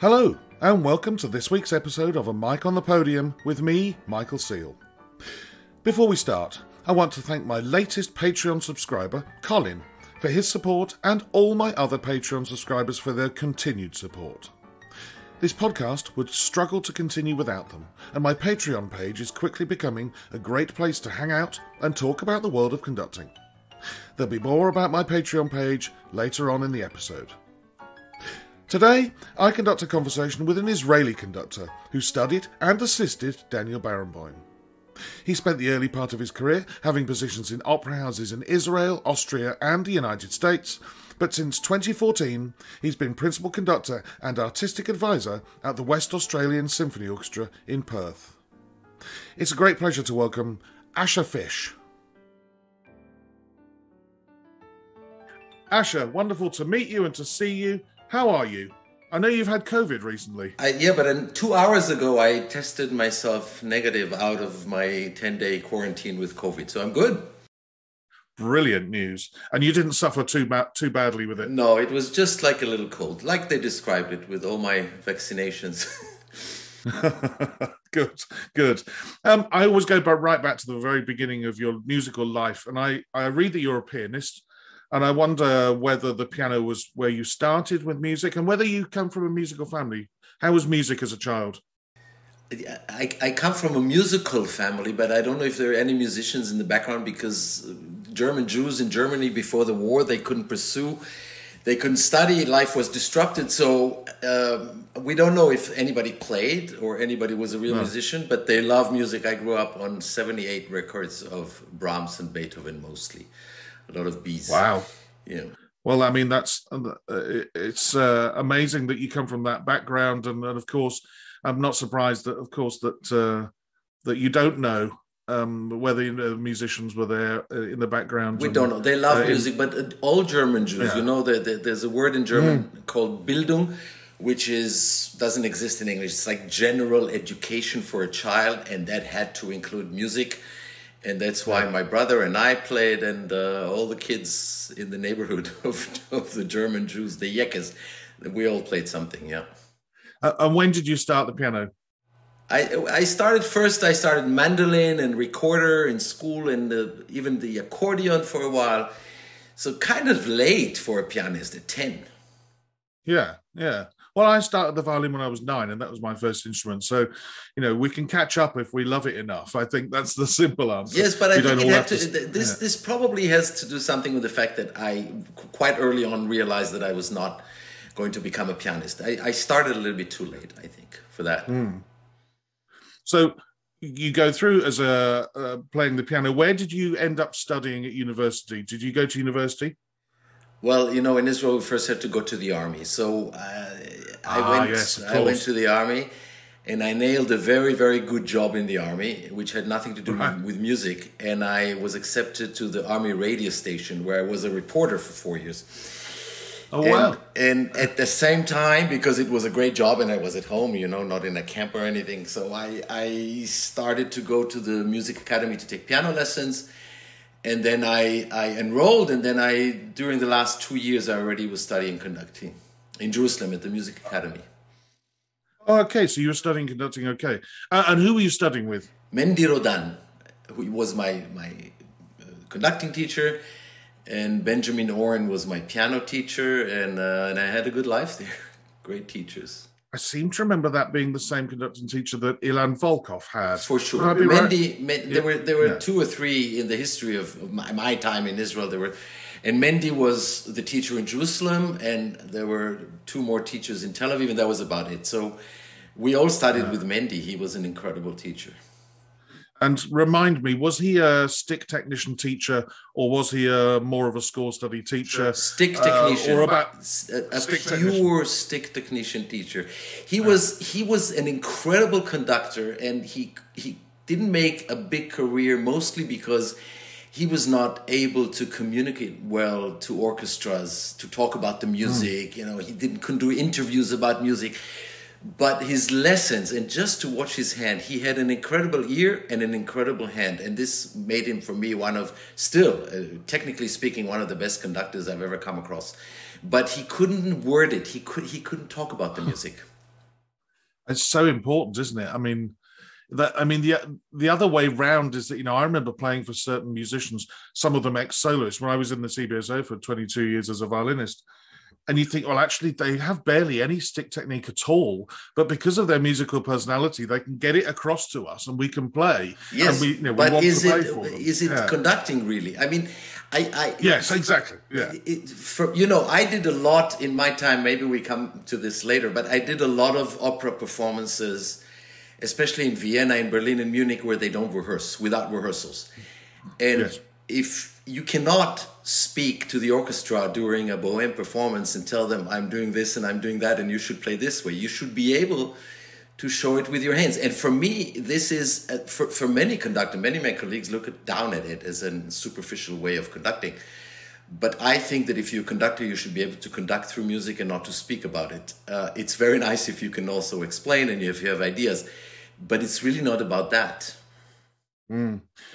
Hello, and welcome to this week's episode of A Mic on the Podium with me, Michael Seal. Before we start, I want to thank my latest Patreon subscriber, Colin, for his support and all my other Patreon subscribers for their continued support. This podcast would struggle to continue without them, and my Patreon page is quickly becoming a great place to hang out and talk about the world of conducting. There'll be more about my Patreon page later on in the episode. Today, I conduct a conversation with an Israeli conductor who studied and assisted Daniel Barenboim. He spent the early part of his career having positions in opera houses in Israel, Austria and the United States, but since 2014 he's been principal conductor and artistic advisor at the West Australian Symphony Orchestra in Perth. It's a great pleasure to welcome Asher Fisch. Asher, wonderful to meet you and to see you. How are you? I know you've had COVID recently. Yeah, but 2 hours ago I tested myself negative out of my 10-day quarantine with COVID, so I'm good. Brilliant news. And you didn't suffer too badly with it? No, it was just like a little cold, like they described it with all my vaccinations. Good. I always go right back to the very beginning of your musical life, and I read that you're a pianist. And I wonder whether the piano was where you started with music and whether you come from a musical family. How was music as a child? I come from a musical family, but I don't know if there are any musicians in the background because German Jews in Germany before the war, they couldn't pursue, they couldn't study, life was disrupted. So we don't know if anybody played or anybody was a real musician, but they love music. I grew up on 78 records of Brahms and Beethoven mostly. A lot of beats. Wow. Yeah. Well, I mean, it's amazing that you come from that background, and of course, I'm not surprised that you don't know whether the musicians were there in the background. We don't know. They love music, but all German Jews, there's a word in German called Bildung, which doesn't exist in English. It's like general education for a child, and that had to include music. And that's why my brother and I played, and all the kids in the neighborhood of the German Jews, the Yekes, we all played something, yeah. And when did you start the piano? I started mandolin and recorder in school, and even the accordion for a while. So kind of late for a pianist at 10. Yeah. Well, I started the violin when I was 9, and that was my first instrument. So, we can catch up if we love it enough. I think that's the simple answer. Yes, but I think this probably has to do something with the fact that I quite early on realized that I was not going to become a pianist. I started a little bit too late, I think, for that. So you go through as playing the piano. Where did you end up studying at university? Did you go to university? Well, in Israel, we first had to go to the army. So I went to the army, and I nailed a very, very good job in the army, which had nothing to do with music. And I was accepted to the army radio station, where I was a reporter for 4 years. Oh, wow. And at the same time, because it was a great job and I was at home, not in a camp or anything. So I started to go to the music academy to take piano lessons. And then I enrolled, and then during the last 2 years, I already was studying conducting in Jerusalem at the Music Academy. Oh, okay, so you were studying conducting, okay. And who were you studying with? Mendy Rodan, who was my conducting teacher, and Benjamin Oren was my piano teacher, and I had a good life there. Great teachers. I seem to remember that being the same conducting teacher that Ilan Volkov had. For sure. There were 2 or 3 in the history of my time in Israel. And Mendy was the teacher in Jerusalem, and there were 2 more teachers in Tel Aviv, and that was about it. So we all studied with Mendy. He was an incredible teacher. And remind me, was he a stick technician teacher, or was he more of a score study teacher? Stick technician, or about pure stick technician teacher. He was an incredible conductor, and he didn't make a big career mostly because he was not able to communicate well to orchestras, to talk about the music. He couldn't do interviews about music. But his lessons, and just to watch his hand, he had an incredible ear and an incredible hand. And this made him, for me, technically speaking, one of the best conductors I've ever come across. But he couldn't word it. He couldn't talk about the music. It's so important, isn't it? The other way round is that, I remember playing for certain musicians, some of them ex-soloists, when I was in the CBSO for 22 years as a violinist. And you think, well, actually, they have barely any stick technique at all, but because of their musical personality, they can get it across to us, and we can play. Yes, and we but want is to play it for them. is it conducting really? I mean, yes, exactly. Yeah, I did a lot in my time. Maybe we come to this later, but I did a lot of opera performances, especially in Vienna, in Berlin, and Munich, where they don't rehearse, without rehearsals. And yes. If you cannot speak to the orchestra during a Bohème performance and tell them, I'm doing this and I'm doing that and you should play this way, you should be able to show it with your hands. And for me, this is, for many conductors, many of my colleagues look down at it as a superficial way of conducting. But I think that if you're a conductor, you should be able to conduct through music and not to speak about it. It's very nice if you can also explain and if you have ideas, but it's really not about that.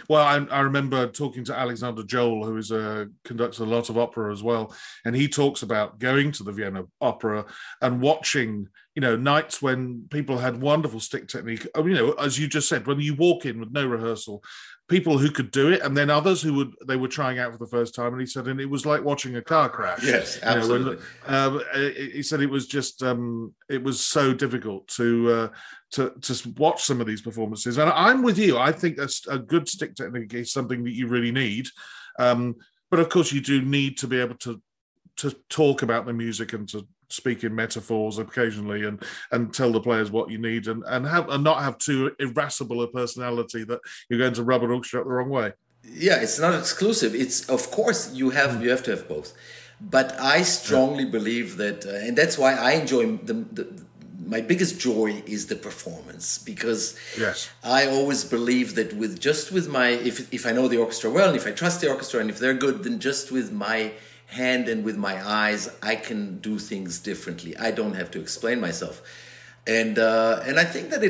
Well, I remember talking to Alexander Joel, who is a conducts a lot of opera as well, and he talks about going to the Vienna Opera and watching, nights when people had wonderful stick technique. As you just said, when you walk in with no rehearsal, people who could do it, and then others they were trying out for the first time, and he said, and it was like watching a car crash. Yes, absolutely. He said it was just it was so difficult to watch some of these performances. And I'm with you. I think a good stick technique is something that you really need. But of course, you do need to be able to talk about the music and to speak in metaphors occasionally and tell the players what you need and not have too irascible a personality that you're going to rub an orchestra up the wrong way. Yeah, it's not exclusive. It's, of course, you have to have both. But I strongly believe that, and that's why I enjoy my biggest joy is the performance, because yes, I always believe that with my, if I know the orchestra well, and if I trust the orchestra, and if they're good, then just with my hand and with my eyes, I can do things differently. I don't have to explain myself. And I think that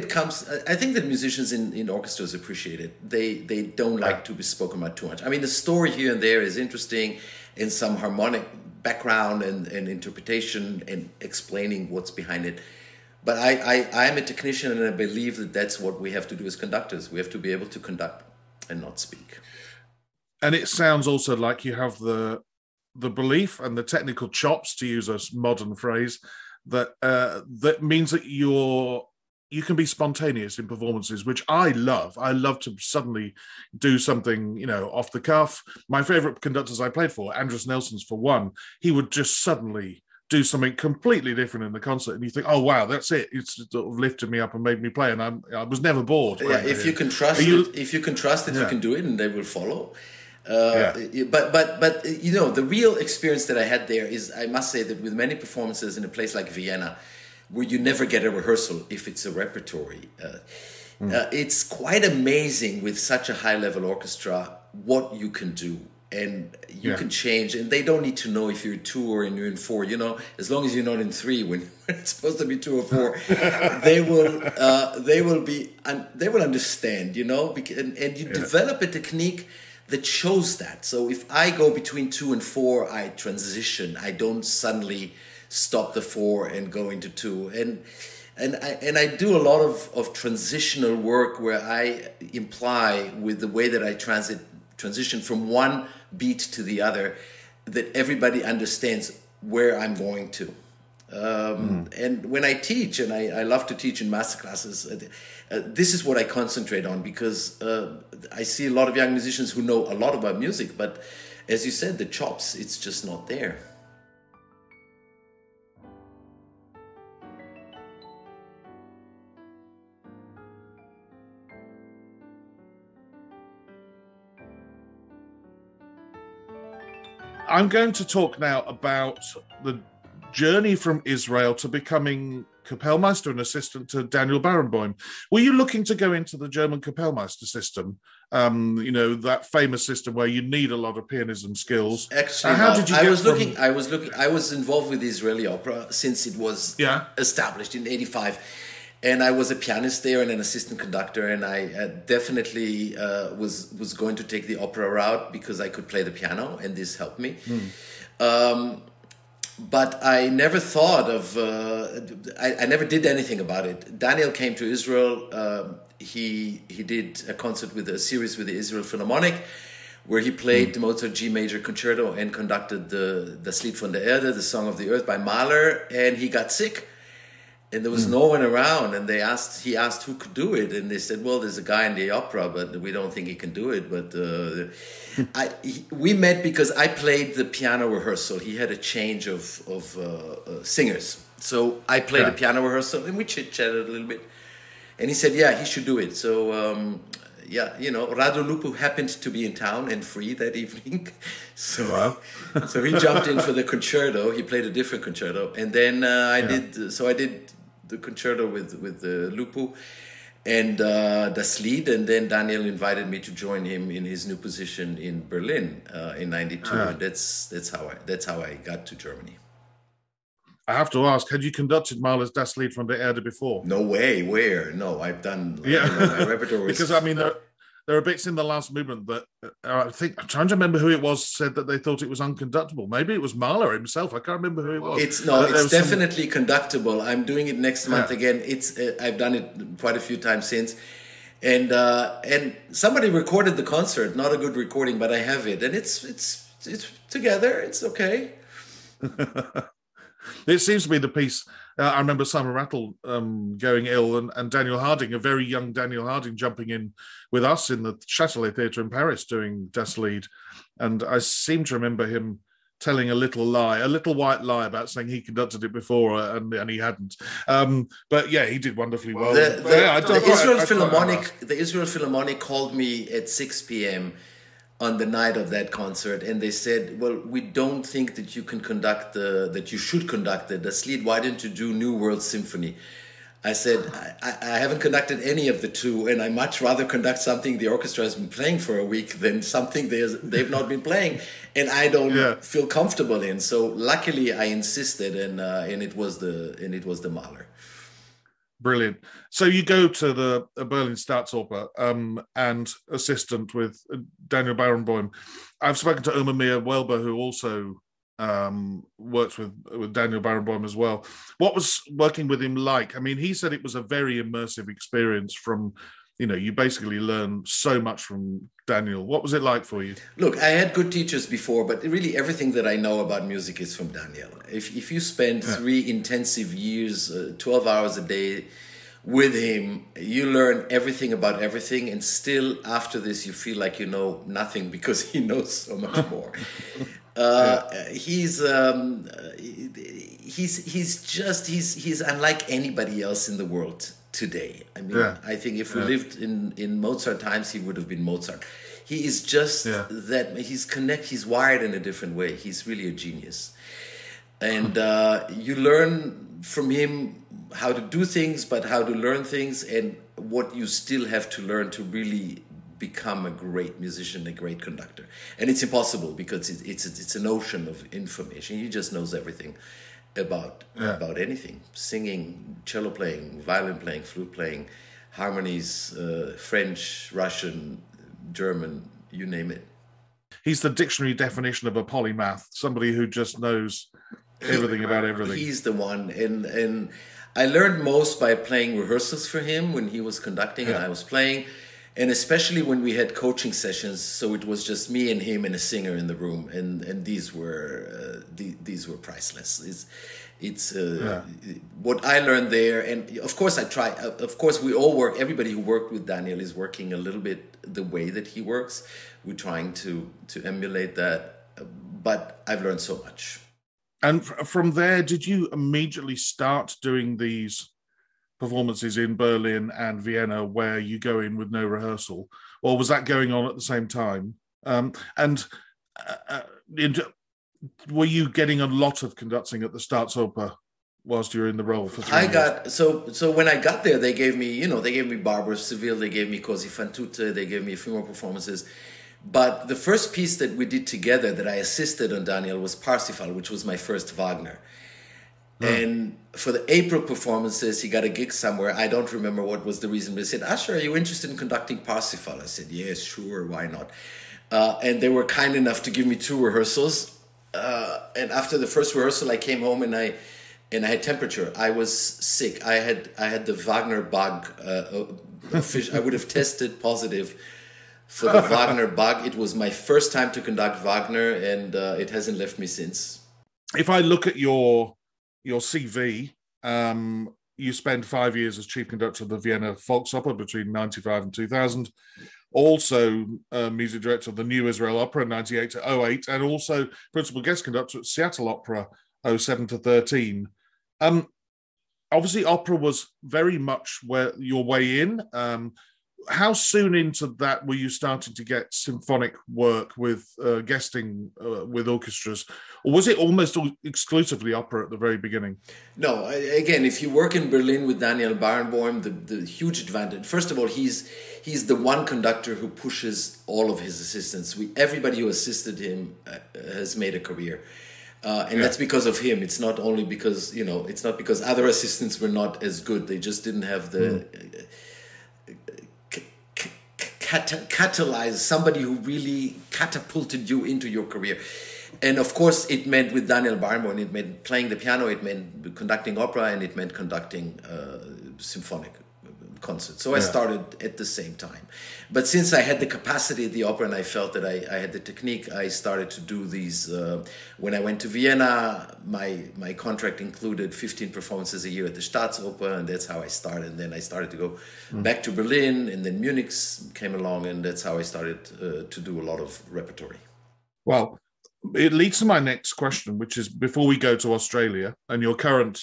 I think that musicians in orchestras appreciate it. They don't like to be spoken about too much. I mean, the story here and there is interesting, in some harmonic background and interpretation and explaining what's behind it. But I'm a technician, and I believe that that's what we have to do as conductors. We have to be able to conduct and not speak. And it sounds also like you have the belief and the technical chops, to use a modern phrase, that means that you can be spontaneous in performances, which I love. I love to suddenly do something, off the cuff. My favorite conductors I played for, Andras Nelson's for one, he would just suddenly do something completely different in the concert, and you think, oh wow, that's it. It's sort of lifted me up and made me play, and I was never bored. Yeah, if you can trust it, you can do it, and they will follow. But the real experience that I had there is, I must say that with many performances in a place like Vienna, where you never get a rehearsal if it's a repertory, it's quite amazing with such a high-level orchestra what you can do. And you can change, and they don't need to know if you're 2 or you're in 4. As long as you're not in 3 when it's supposed to be 2 or 4, they will understand. And you develop a technique that shows that. So if I go between 2 and 4, I transition. I don't suddenly stop the 4 and go into 2. And I do a lot of transitional work where I imply with the way that I transition from one beat to the other, that everybody understands where I'm going to. And when I teach, and I love to teach in masterclasses, this is what I concentrate on, because I see a lot of young musicians who know a lot about music, but as you said, the chops, it's just not there. I'm going to talk now about the journey from Israel to becoming Kapellmeister and assistant to Daniel Barenboim. Were you looking to go into the German Kapellmeister system? That famous system where you need a lot of pianism skills. Actually, how did you I was involved with the Israeli opera since it was established in '85. And I was a pianist there and an assistant conductor, and I definitely was going to take the opera route because I could play the piano, and this helped me. but I never thought of, I never did anything about it. Daniel came to Israel. He did a concert with a series with the Israel Philharmonic, where he played the Mozart G major concerto and conducted the Das Lied von der Erde, the Song of the Earth by Mahler, and he got sick. And there was no one around, and he asked who could do it, and they said, well, there's a guy in the opera, but we don't think he can do it. But we met because I played the piano rehearsal. He had a change of singers. So I played a piano rehearsal, and we chit-chatted a little bit. And he said, yeah, he should do it. So, Radu Lupu happened to be in town and free that evening. So, so he jumped in for the concerto. He played a different concerto. And then I did the concerto with Lupu and Das Lied. And then Daniel invited me to join him in his new position in Berlin in '92. And that's how I got to Germany. I have to ask, had you conducted Mahler's Das Lied von der Erde before? No way, where? No, I've done my repertoire. Because, I mean, there are bits in the last movement that I think, I'm trying to remember who it was, said that they thought it was unconductable. Maybe it was Mahler himself. I can't remember who it was. It's definitely conductable. I'm doing it next month again. I've done it quite a few times since. And somebody recorded the concert, not a good recording, but I have it. And it's together. It's okay. It seems to be the piece. I remember Simon Rattle going ill, and Daniel Harding, a very young Daniel Harding, jumping in with us in the Châtelet Theatre in Paris doing Das Lied. And I seem to remember him telling a little white lie about saying he conducted it before and he hadn't. But yeah, he did wonderfully well. The Israel Philharmonic called me at 6 p.m. on the night of that concert, and they said, well, we don't think that you can that you should conduct the Das Lied. Why didn't you do New World Symphony? I said, I haven't conducted any of the two, and I much rather conduct something the orchestra has been playing for a week than something they've not been playing, and I don't feel comfortable in. So luckily I insisted, and it was the Mahler. Brilliant. So you go to the Berlin Staatsoper and assistant with Daniel Barenboim. I've spoken to Oma Mia Welber, who also works with Daniel Barenboim as well. What was working with him like? I mean, he said it was a very immersive experience from, you basically learn so much from Daniel. What was it like for you? Look, I had good teachers before, but really everything that I know about music is from Daniel. If you spend 3 intensive years, 12 hours a day with him, you learn everything about everything, and still after this you feel like you know nothing because he knows so much more. He's unlike anybody else in the world today. I mean, I think if we lived in Mozart times, he would have been Mozart. He is just that. He's wired in a different way. He's really a genius, and you learn from him how to do things, but how to learn things, and what you still have to learn to really become a great musician, a great conductor. And it's impossible because it's an ocean of information. He just knows everything about anything: singing, cello playing, violin playing, flute playing, harmonies, French, Russian, German, you name it. He's the dictionary definition of a polymath, somebody who just knows everything about everything. He's the one, and I learned most by playing rehearsals for him when he was conducting and I was playing, and especially when we had coaching sessions. So it was just me and him and a singer in the room, and these were priceless. It's what I learned there, and of course I try. Of course, we all work. Everybody who worked with Daniel is working a little bit the way that he works. We're trying to emulate that, but I've learned so much. And from there, did you immediately start doing these performances in Berlin and Vienna where you go in with no rehearsal, or was that going on at the same time? Were you getting a lot of conducting at the Staatsoper whilst you were in the role for 3 years? So when I got there, they gave me Barbara Seville, they gave me Così fan tutte, they gave me a few more performances. But the first piece that we did together that I assisted on Daniel was Parsifal, which was my first Wagner. And for the April performances, he got a gig somewhere. I don't remember what was the reason, but he said, Asher, are you interested in conducting Parsifal? I said, yes, sure, why not? And they were kind enough to give me 2 rehearsals. and after the first rehearsal, I came home and I had temperature. I was sick. I had the Wagner bug. Fish. I would have tested positive for the Wagner bug. It was my first time to conduct Wagner, and it hasn't left me since. If I look at your CV, you spent 5 years as chief conductor of the Vienna Volksopera between 1995 and 2000. Also music director of the New Israel Opera 98 to 08, and also principal guest conductor at Seattle Opera 07 to 13. Obviously, opera was very much where your way in. How soon into that were you starting to get symphonic work with guesting with orchestras, or was it almost exclusively opera at the very beginning? No, again, if you work in Berlin with Daniel Barenboim, the huge advantage. First of all, he's the one conductor who pushes all of his assistants. Everybody who assisted him has made a career. And that's because of him. It's not only because, it's not because other assistants were not as good. They just didn't have the catalyze, somebody who really catapulted you into your career. And of course, it meant with Daniel Barenboim, it meant playing the piano, it meant conducting opera, and it meant conducting symphonic concerts. So I started at the same time. But since I had the capacity at the opera and I felt that I had the technique, I started to do these. When I went to Vienna, my contract included 15 performances a year at the Staatsoper, and that's how I started. And then I started to go back to Berlin, and then Munich came along, and that's how I started to do a lot of repertory. Well, it leads to my next question, which is, before we go to Australia and your current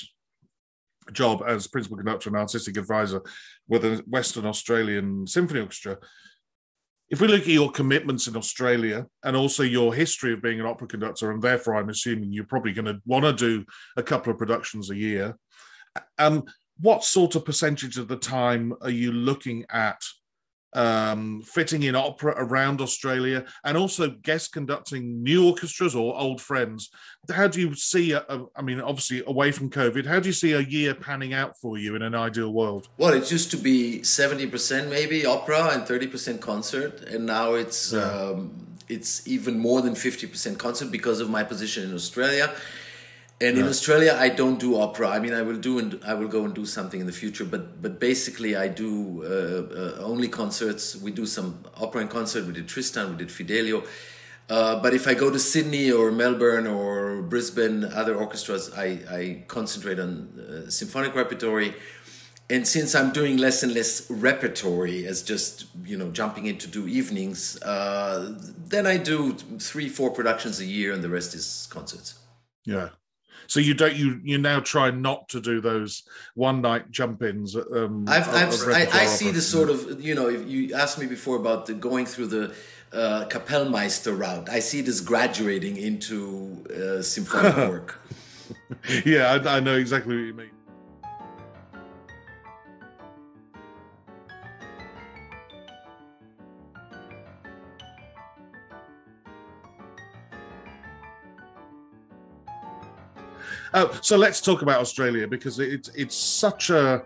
job as principal conductor and artistic advisor with the Western Australian Symphony Orchestra, if we look at your commitments in Australia and also your history of being an opera conductor, and therefore I'm assuming you're probably going to want to do a couple of productions a year, what sort of percentage of the time are you looking at fitting in opera around Australia, and also guest conducting new orchestras or old friends? How do you see, obviously away from COVID, how do you see a year panning out for you in an ideal world? Well, it used to be 70% maybe opera and 30% concert, and now it's even more than 50% concert because of my position in Australia. And in Australia, I don't do opera. I mean, I will go and do something in the future. But basically, I do only concerts. We do some opera and concert. We did Tristan. We did Fidelio. But if I go to Sydney or Melbourne or Brisbane, other orchestras, I concentrate on symphonic repertory. And since I'm doing less and less repertory as just jumping in to do evenings, then I do 3-4 productions a year, and the rest is concerts. Yeah. So you now try not to do those one night jump-ins. I see the sort of, if you asked me before about going through the Kapellmeister route, I see this graduating into symphonic work. Yeah, I know exactly what you mean. So let's talk about Australia, because it's such a,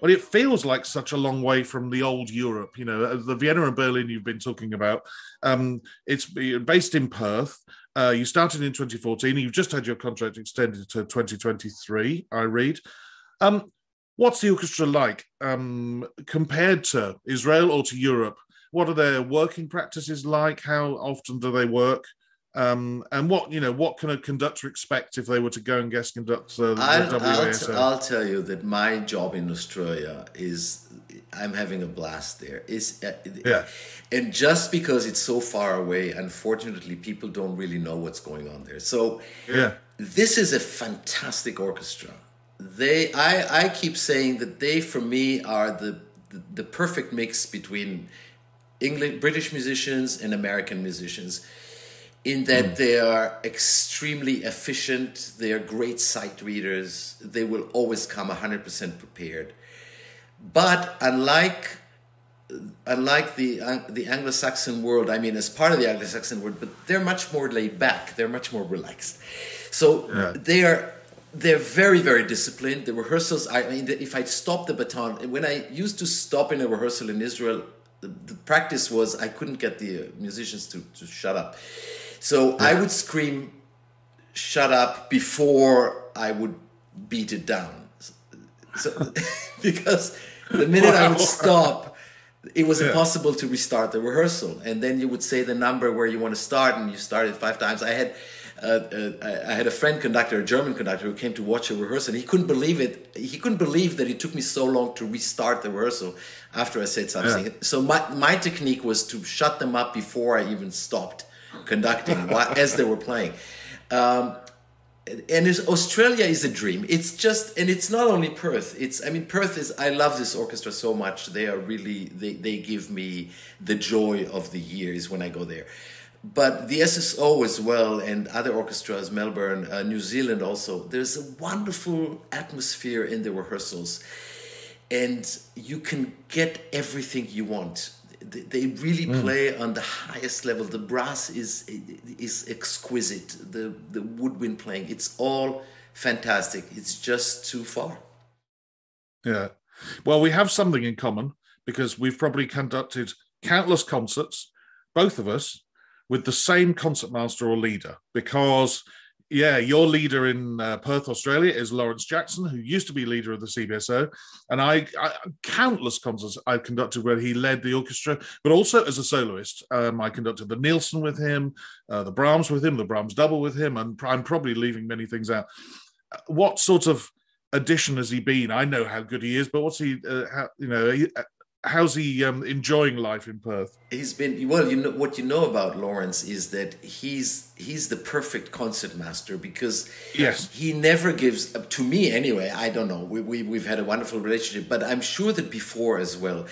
well, it feels like such a long way from the old Europe. The Vienna and Berlin you've been talking about. It's based in Perth. You started in 2014. You've just had your contract extended to 2023, I read. What's the orchestra like compared to Israel or to Europe? What are their working practices like? How often do they work? And what can a conductor expect if they were to go and guest conduct the WASO? I'll tell you that my job in Australia I'm having a blast there. And just because it's so far away, unfortunately, people don't really know what's going on there. So this is a fantastic orchestra. I keep saying that they, for me, are the perfect mix between British musicians and American musicians, in that they are extremely efficient, they are great sight readers, they will always come 100% prepared. But unlike the Anglo-Saxon world, as part of the Anglo-Saxon world, but they're much more laid back, they're much more relaxed. So they're very, very disciplined. The rehearsals, if I stop the baton, when I used to stop in a rehearsal in Israel, the practice was I couldn't get the musicians to shut up. So I would scream, shut up before I would beat it down. So because the minute I would stop, it was impossible to restart the rehearsal. And then you would say the number where you want to start, and you started 5 times. I had a friend conductor, a German conductor, who came to watch a rehearsal. And he couldn't believe it. He couldn't believe that it took me so long to restart the rehearsal after I said something. Yeah. So my technique was to shut them up before I even stopped conducting as they were playing. And Australia is a dream. It's just, and it's not only Perth. Perth is, I love this orchestra so much. They are really, they give me the joy of the years when I go there. But the SSO as well, and other orchestras, Melbourne, New Zealand also, there's a wonderful atmosphere in the rehearsals. And you can get everything you want. They really play on the highest level. The brass is exquisite. The woodwind playing, it's all fantastic. It's just too far. Yeah. Well, we have something in common, because we've probably conducted countless concerts, both of us, with the same concertmaster or leader. Because, your leader in Perth, Australia, is Lawrence Jackson, who used to be leader of the CBSO. And I countless concerts I've conducted where he led the orchestra, but also as a soloist. I conducted the Mendelssohn with him, the Brahms with him, the Brahms double with him, and I'm probably leaving many things out. What sort of addition has he been? I know how good he is, but what's he? How's he enjoying life in Perth? He's been, well, what you know about Lawrence is that he's the perfect concertmaster, because he never gives up, to me anyway. I don't know. We've had a wonderful relationship, but I'm sure that before as well.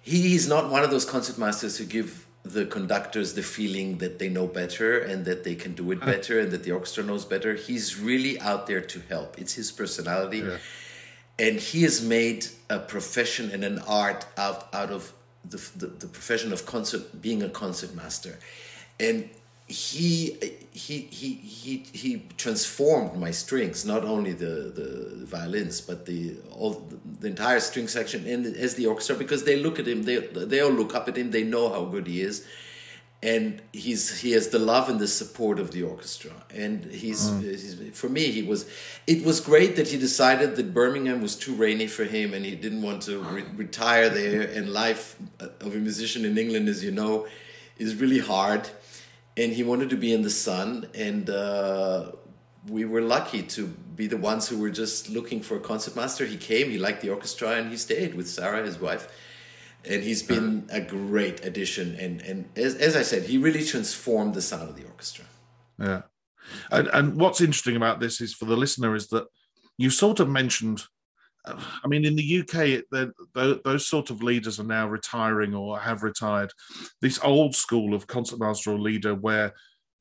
He's not one of those concertmasters who give the conductors the feeling that they know better and that they can do it better and that the orchestra knows better. He's really out there to help. It's his personality. Yeah. And he has made a profession and an art out of the profession of being a concertmaster. And he transformed my strings, not only the violins, but the entire string section, and as the orchestra, because they look at him, they all look up at him, they know how good he is. And he has the love and the support of the orchestra. And for me, it was great that he decided that Birmingham was too rainy for him and he didn't want to retire there. And life of a musician in England, as you know, is really hard. And he wanted to be in the sun. And we were lucky to be the ones who were just looking for a concertmaster. He came, he liked the orchestra, and he stayed with Sarah, his wife. And he's been a great addition. And as I said, he really transformed the sound of the orchestra. Yeah. And what's interesting about this is, for the listener, is that you sort of mentioned, in the UK, those sort of leaders are now retiring or have retired. This old school of concertmaster or leader where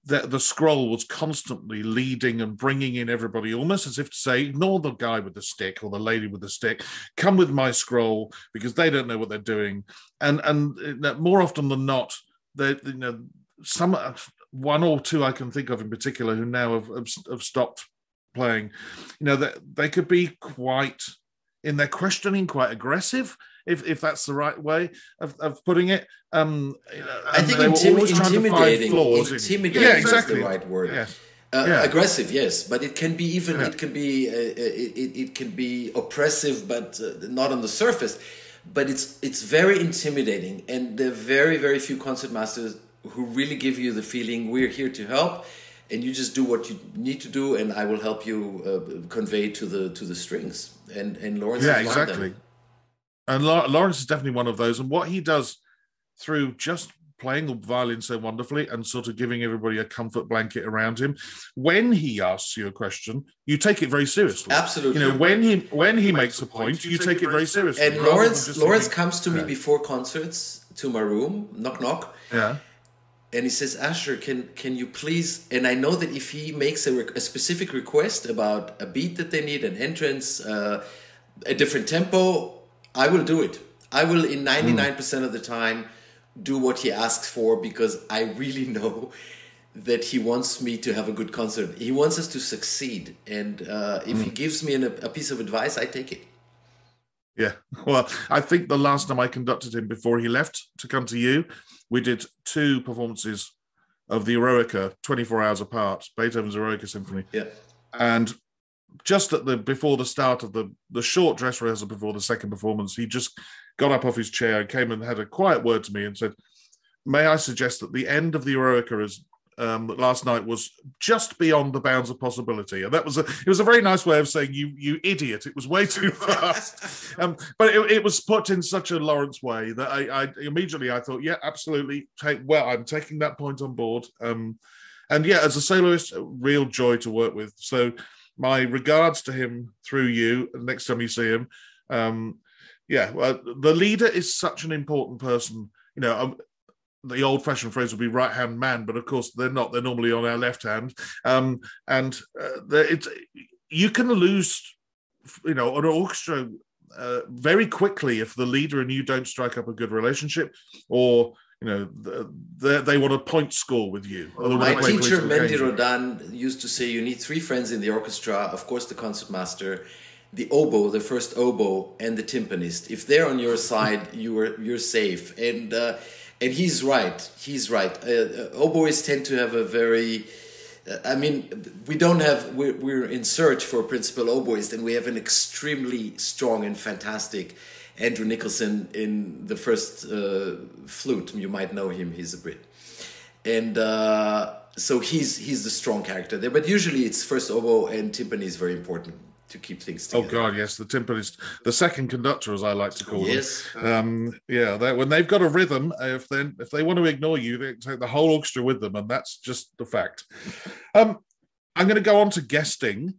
the scroll was constantly leading and bringing in everybody, almost as if to say, ignore the guy with the stick or the lady with the stick, come with my scroll, because they don't know what they're doing. And more often than not, one or two I can think of in particular who now have stopped playing, that they could be quite, in their questioning, quite aggressive, if that's the right way of putting it. I think intimidating. Intimidating is the right word. Yes. Aggressive, yes, but it can be even. Yeah. It can be oppressive, but not on the surface. But it's very intimidating, and there are very, very few concertmasters who really give you the feeling, we're here to help, and you just do what you need to do, and I will help you convey to the strings. And Lawrence, exactly. And Lawrence is definitely one of those. And what he does through just playing the violin so wonderfully and sort of giving everybody a comfort blanket around him, when he asks you a question, you take it very seriously. Absolutely. When he makes a point, you take it very seriously. And Lawrence comes to me before concerts, to my room, knock, knock. Yeah. And he says, Asher, can you please... And I know that if he makes a specific request about a beat that they need, an entrance, a different tempo, I will do it. I will, in 99% of the time, do what he asks for, because I really know that he wants me to have a good concert. He wants us to succeed. And if he gives me a piece of advice, I take it. Yeah. Well, I think the last time I conducted him before he left to come to you, we did 2 performances of the Eroica, 24 hours apart, Beethoven's Eroica Symphony. Yeah. And just before the start of the short dress rehearsal before the second performance, he just got up off his chair and came and had a quiet word to me and said, "May I suggest that the end of the Eroica is last night was just beyond the bounds of possibility." And it was a very nice way of saying, you idiot, it was way too fast. But it was put in such a Lawrence way that I immediately thought, yeah, absolutely, I'm taking that point on board. And yeah, as a soloist, a real joy to work with. So my regards to him through you next time you see him. The leader is such an important person. The old-fashioned phrase would be right-hand man, but of course they're not. They're normally on our left hand. You can lose, an orchestra very quickly if the leader and you don't strike up a good relationship, or they want a point score with you. My teacher, Mendy Rodan, used to say you need three friends in the orchestra. Of course, the concertmaster, the oboe, the first oboe, and the timpanist. If they're on your side, you're safe. And he's right. He's right. Oboists tend to have a very... we're in search for a principal oboist, and we have an extremely strong and fantastic Andrew Nicholson in the first flute. You might know him. He's a Brit. And so he's the strong character there. But usually it's first oboe and timpani is very important to keep things together. Oh God, yes, the timpanist, the second conductor, as I like to call them. When they've got a rhythm, if they want to ignore you, they take the whole orchestra with them, and that's just the fact. I'm going to go on to guesting.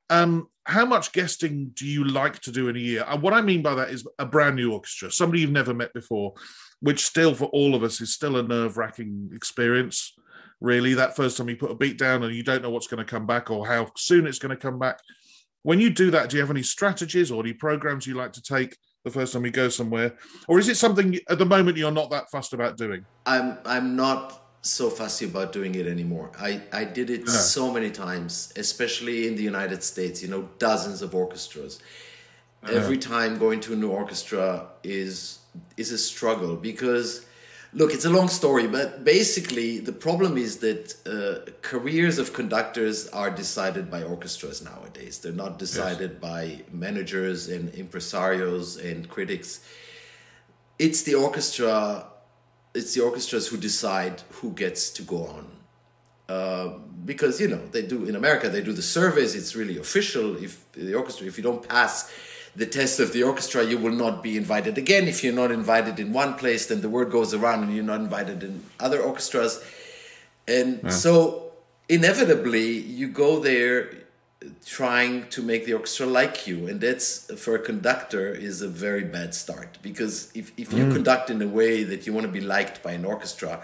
How much guesting do you like to do in a year? And what I mean by that is a brand new orchestra, somebody you've never met before, which still for all of us is still a nerve-wracking experience. Really, that first time you put a beat down and you don't know what's going to come back or how soon it's going to come back. When you do that, do you have any strategies or any programs you like to take the first time you go somewhere? Or is it something at the moment you're not that fussed about doing? I'm not so fussy about doing it anymore. I did it so many times, especially in the United States, dozens of orchestras. Every time going to a new orchestra is a struggle because... Look, it's a long story, but basically the problem is that careers of conductors are decided by orchestras nowadays. They're not decided by managers and impresarios and critics. It's the orchestras who decide who gets to go on. Because, they do, in America, they do the surveys. It's really official. If you don't pass the test of the orchestra, you will not be invited again. If you're not invited in one place, then the word goes around and you're not invited in other orchestras. And so inevitably you go there trying to make the orchestra like you. And that's, for a conductor, is a very bad start. Because if you conduct in a way that you want to be liked by an orchestra,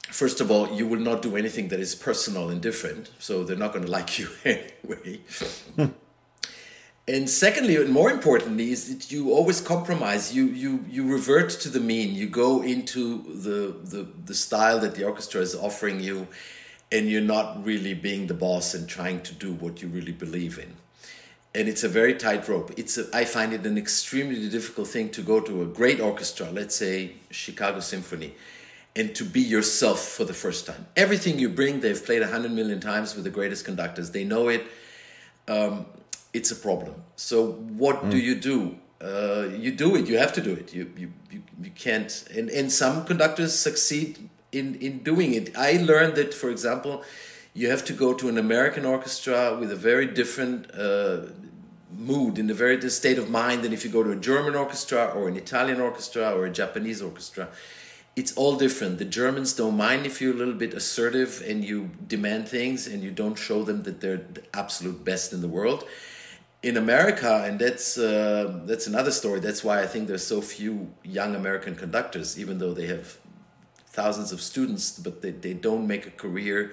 first of all, you will not do anything that is personal and different. So they're not going to like you anyway. And secondly, and more importantly, is that you always compromise. You revert to the mean. You go into the style that the orchestra is offering you, and you're not really being the boss and trying to do what you really believe in. And it's a very tight rope. I find it an extremely difficult thing to go to a great orchestra, let's say Chicago Symphony, and to be yourself for the first time. Everything you bring, they've played 100 million times with the greatest conductors. They know it. It's a problem. So what do? You do it. You have to do it. You can't. And some conductors succeed in doing it. I learned that, for example, you have to go to an American orchestra with a very different mood, in a very different state of mind than if you go to a German orchestra or an Italian orchestra or a Japanese orchestra. It's all different. The Germans don't mind if you're a little bit assertive and you demand things and you don't show them that they're the absolute best in the world. In America, and that's another story. That's why I think there's so few young American conductors, even though they have thousands of students, but they don't make a career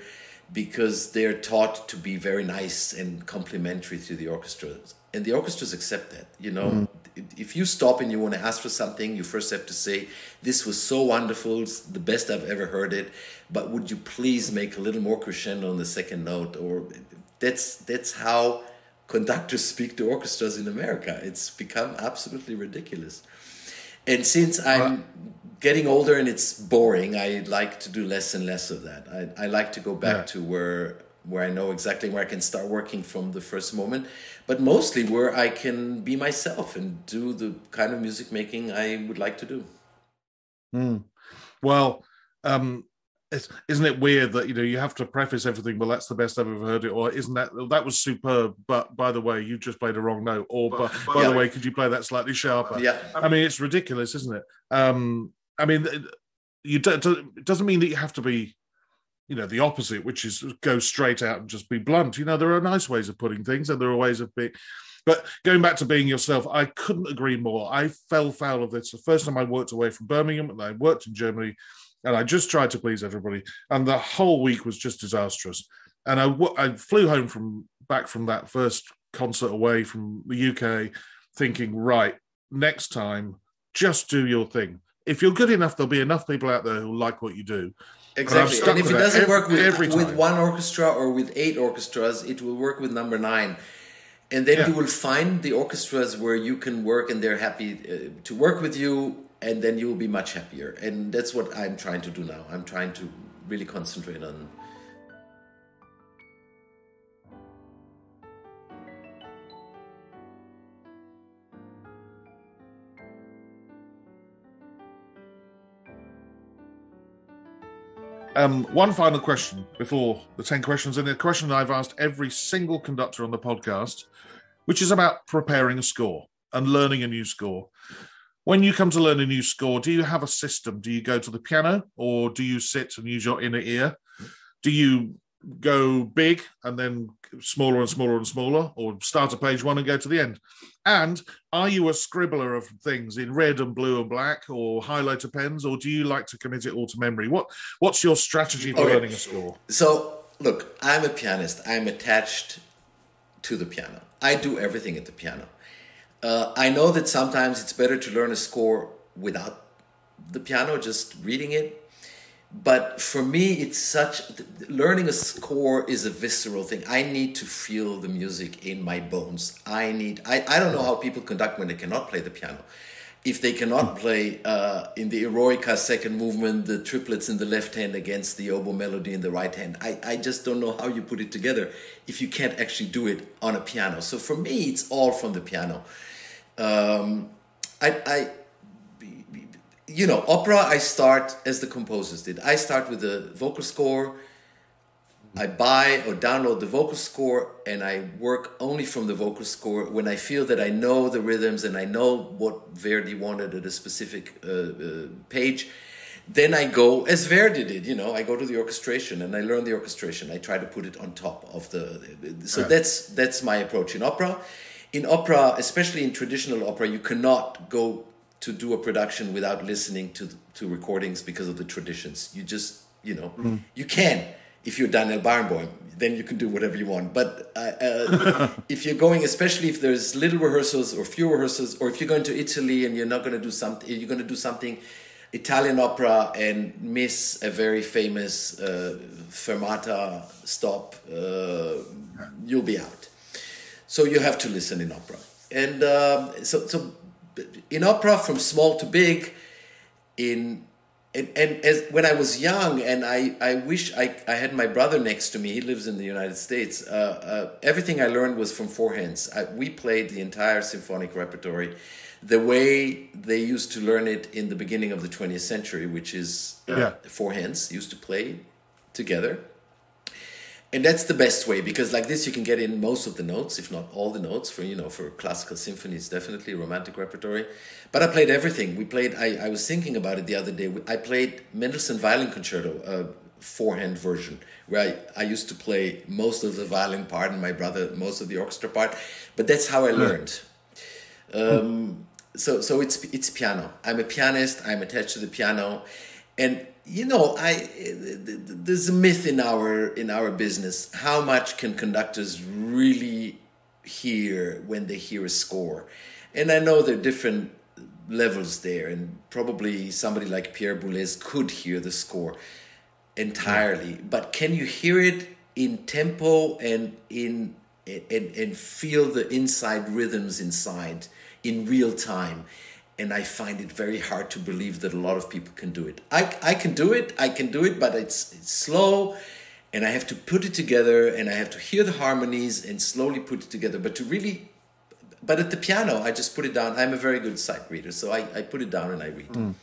because they're taught to be very nice and complimentary to the orchestras. And the orchestras accept that, If you stop and you want to ask for something, you first have to say, this was so wonderful, it's the best I've ever heard it, but would you please make a little more crescendo on the second note? Or that's how conductors speak to orchestras in America. It's become absolutely ridiculous. And since I'm getting older and it's boring. I like to do less and less of that. I like to go back to where I know exactly where I can start working from the first moment, but mostly where I can be myself and do the kind of music making I would like to do. Well, isn't it weird that you have to preface everything? Well, that's the best I've ever heard it, or isn't that was superb? But by the way, you just played a wrong note. Or by the way, could you play that slightly sharper? Yeah, I mean, it's ridiculous, isn't it? I mean, it doesn't mean that you have to be, the opposite, which is go straight out and just be blunt. There are nice ways of putting things, and there are ways of being. But going back to being yourself, I couldn't agree more. I fell foul of this the first time I worked away from Birmingham, and I worked in Germany. And I just tried to please everybody. And the whole week was just disastrous. And I flew home back from that first concert away from the UK thinking, right, next time, just do your thing. If you're good enough, there'll be enough people out there who like what you do. Exactly. And if it doesn't work with one orchestra or with 8 orchestras, it will work with number 9. And then you will find the orchestras where you can work and they're happy to work with you. And then you will be much happier. And that's what I'm trying to do now. I'm trying to really concentrate on. One final question before the 10 questions, and a question I've asked every single conductor on the podcast, which is about preparing a score and learning a new score. When you come to learn a new score, do you have a system? Do you go to the piano, or do you sit and use your inner ear? Do you go big and then smaller and smaller and smaller, or start at page 1 and go to the end? And are you a scribbler of things in red and blue and black, or highlighter pens, or do you like to commit it all to memory? What's your strategy for learning a score? So, look, I'm a pianist. I'm attached to the piano. I do everything at the piano. I know that sometimes it's better to learn a score without the piano, just reading it. But for me, learning a score is a visceral thing. I need to feel the music in my bones. I don't know how people conduct when they cannot play the piano. If they cannot play in the Eroica second movement, the triplets in the left hand against the oboe melody in the right hand. I just don't know how you put it together if you can't actually do it on a piano. So for me, it's all from the piano. Opera, I start as the composers did. I start with the vocal score. I buy or download the vocal score, and I work only from the vocal score when I feel that I know the rhythms and I know what Verdi wanted at a specific page. Then I go, as Verdi did, I go to the orchestration and I learn the orchestration. I try to put it on top of that's my approach in opera. In opera, especially in traditional opera, you cannot go to do a production without listening to recordings because of the traditions. You just, you can. If you're Daniel Barenboim, then you can do whatever you want. But if you're going, especially if there's little rehearsals or few rehearsals, or if you're going to Italy and you're not going to do something, you're going to do something Italian opera and miss a very famous fermata stop, you'll be out. So you have to listen in opera. And so in opera, from small to big, and as when I was young, and I wish I had my brother next to me. He lives in the United States. Everything I learned was from four hands. We played the entire symphonic repertory the way they used to learn it in the beginning of the 20th century, which is four hands, used to play together. And that's the best way, because like this you can get in most of the notes, if not all the notes, for classical symphonies, definitely romantic repertory. But I played everything. We played, I was thinking about it the other day, I played Mendelssohn Violin Concerto, a four-hand version, where I used to play most of the violin part and my brother most of the orchestra part. But that's how I learned. So it's piano. I'm a pianist, I'm attached to the piano. And there's a myth in our business. How much can conductors really hear when they hear a score? And I know there are different levels there, and probably somebody like Pierre Boulez could hear the score entirely. But can you hear it in tempo and and feel the inside rhythms inside in real time? and I find it very hard to believe that a lot of people can do it. I can do it, but it's slow, and I have to put it together, and I have to hear the harmonies and slowly put it together. But at the piano, I just put it down. I'm a very good sight reader, so I put it down and I read.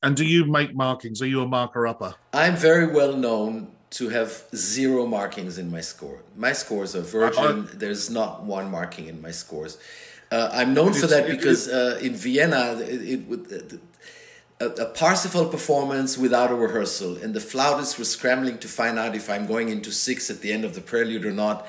And do you make markings? Are you a marker-upper? I'm very well known to have 0 markings in my score. My scores are virgin. There's not one marking in my scores. I'm known for that because in Vienna, a Parsifal performance without a rehearsal, and the flautists were scrambling to find out if I'm going into 6 at the end of the prelude or not.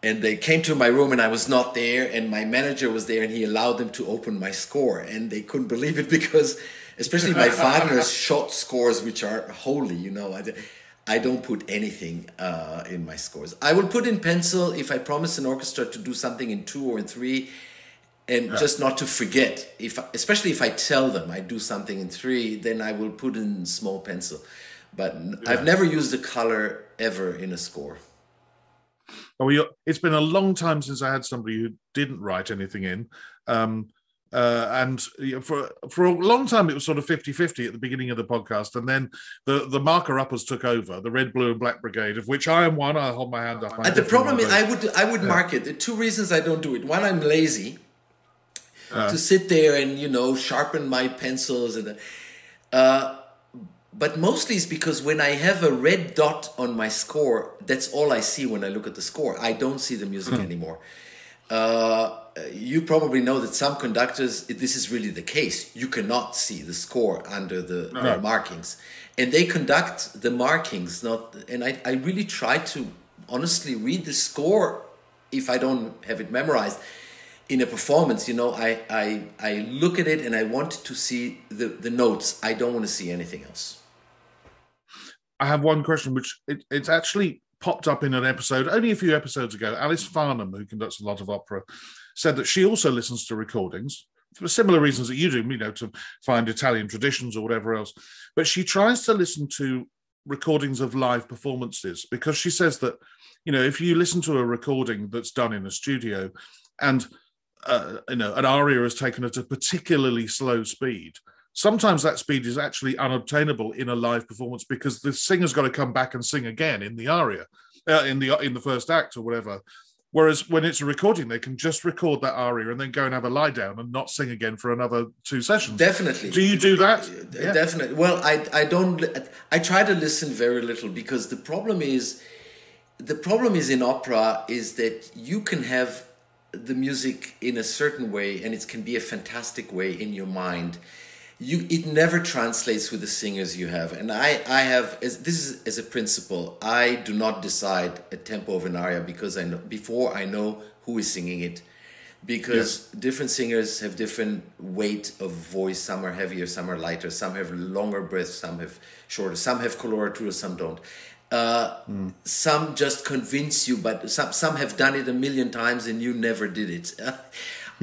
And they came to my room and I was not there, and my manager was there, and he allowed them to open my score, and they couldn't believe it because, especially my Wagner's short scores, which are holy, you know, I don't put anything in my scores. I will put in pencil if I promise an orchestra to do something in 2 or in 3, and just not to forget. Especially if I tell them I do something in 3, then I will put in small pencil. But I've never used a color ever in a score. Well, it's been a long time since I had somebody who didn't write anything in. And for a long time, it was sort of 50-50 at the beginning of the podcast. And then the marker-uppers took over, the Red, Blue and Black Brigade, of which I am one. I hold my hand up. And the problem is I would mark it. There are 2 reasons I don't do it. One, I'm lazy to sit there and, you know, sharpen my pencils. But mostly it's because when I have a red dot on my score, that's all I see when I look at the score. I don't see the music anymore. You probably know that some conductors, this is really the case. You cannot see the score under the markings. And they conduct the markings. And I really try to honestly read the score if I don't have it memorized. In a performance, you know, I look at it and I want to see the notes. I don't want to see anything else. I have one question, which it's actually popped up in an episode only a few episodes ago. Alice Farnham, who conducts a lot of opera, said that she also listens to recordings for similar reasons that you do, you know, to find Italian traditions or whatever else. But she tries to listen to recordings of live performances because she says that, you know, if you listen to a recording that's done in a studio and, you know, an aria is taken at a particularly slow speed, sometimes that speed is actually unobtainable in a live performance because the singer's got to come back and sing again in the aria, in the first act or whatever. Whereas when it's a recording, they can just record that aria and then go and have a lie down and not sing again for another 2 sessions. Definitely. Do you do that? Definitely. Well, I don't. I try to listen very little because the problem is in opera is that you can have the music in a certain way and it can be a fantastic way in your mind. It never translates with the singers you have. And I have, this is as a principle, I do not decide a tempo of an aria because before I know who is singing it. Because different singers have different weight of voice. Some are heavier, some are lighter, some have longer breaths, some have shorter, some have coloratura, some don't. Some just convince you, but some have done it a million times and you never did it.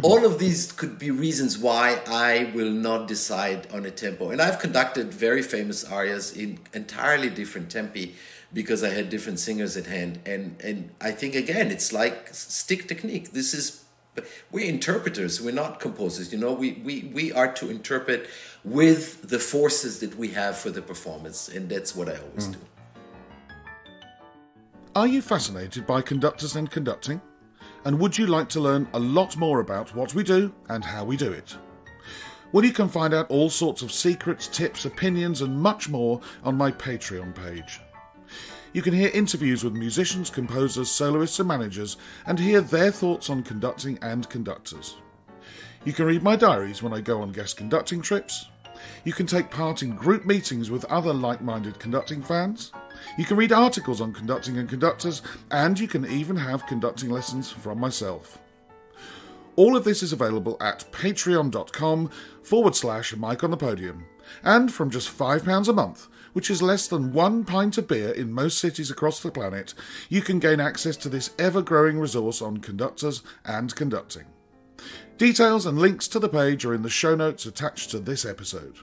All of these could be reasons why I will not decide on a tempo. And I've conducted very famous arias in entirely different tempi because I had different singers at hand. And I think, again, it's like stick technique. We're interpreters, we're not composers. You know, we are to interpret with the forces that we have for the performance. And that's what I always do. Are you fascinated by conductors and conducting? And would you like to learn a lot more about what we do and how we do it? Well, you can find out all sorts of secrets, tips, opinions and much more on my Patreon page. You can hear interviews with musicians, composers, soloists and managers and hear their thoughts on conducting and conductors. You can read my diaries when I go on guest conducting trips. You can take part in group meetings with other like-minded conducting fans. You can read articles on conducting and conductors, and you can even have conducting lessons from myself. All of this is available at patreon.com/Mike on the Podium, and from just £5 a month, which is less than 1 pint of beer in most cities across the planet, you can gain access to this ever-growing resource on conductors and conducting. Details and links to the page are in the show notes attached to this episode.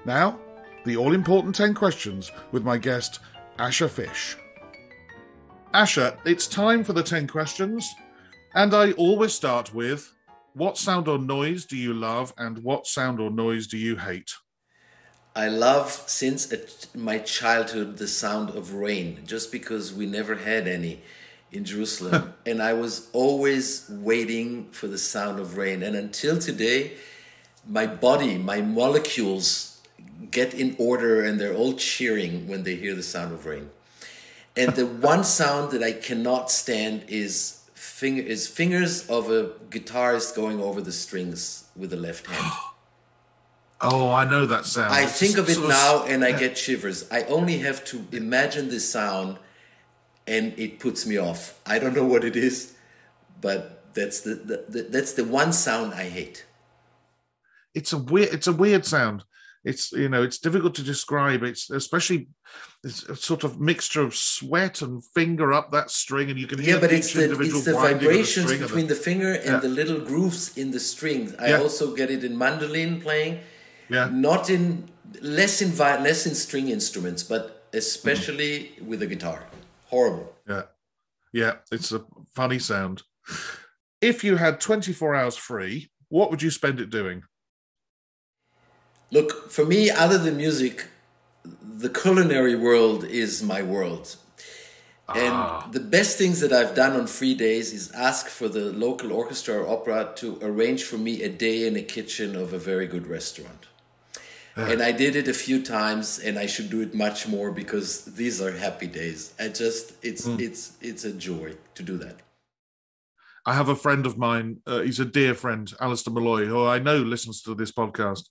Now, the all-important 10 questions with my guest, Asher Fisch. Asher, it's time for the 10 questions, and I always start with, What sound or noise do you love, and what sound or noise do you hate? I love, since my childhood, the sound of rain, just because we never had any in Jerusalem. And I was always waiting for the sound of rain. And until today, my body, my molecules get in order and they're all cheering when they hear the sound of rain. And the one sound that I cannot stand is fingers of a guitarist going over the strings with the left hand. Oh, I know that sound. I think of it now and I get shivers. I only have to imagine this sound and it puts me off. I don't know what it is, but that's the one sound I hate. It's a weird sound. It's difficult to describe. It's a sort of mixture of sweat and finger up that string, and you can hear it's the vibrations between the finger and the little grooves in the string. I also get it in mandolin playing. Yeah. Not in less in string instruments, but especially with a guitar. Horrible. Yeah. Yeah, it's a funny sound. If you had 24 hours free, what would you spend it doing? Look, for me, other than music, the culinary world is my world. And the best things that I've done on free days is ask for the local orchestra or opera to arrange for me a day in a kitchen of a very good restaurant. And I did it a few times, and I should do it much more because these are happy days. It's a joy to do that. I have a friend of mine, he's a dear friend, Alistair Malloy, who I know listens to this podcast,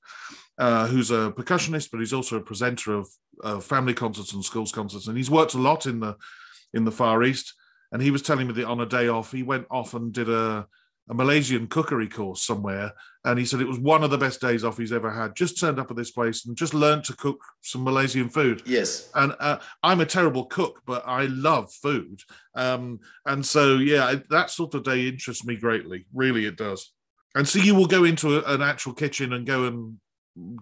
who's a percussionist, but he's also a presenter of family concerts and schools concerts. And he's worked a lot in the Far East. And he was telling me that on a day off, he went off and did a Malaysian cookery course somewhere. And he said it was one of the best days off he's ever had. Just turned up at this place and just learned to cook some Malaysian food. Yes. And I'm a terrible cook, but I love food. And so, that sort of day interests me greatly. Really, it does. And so you will go into an actual kitchen and go and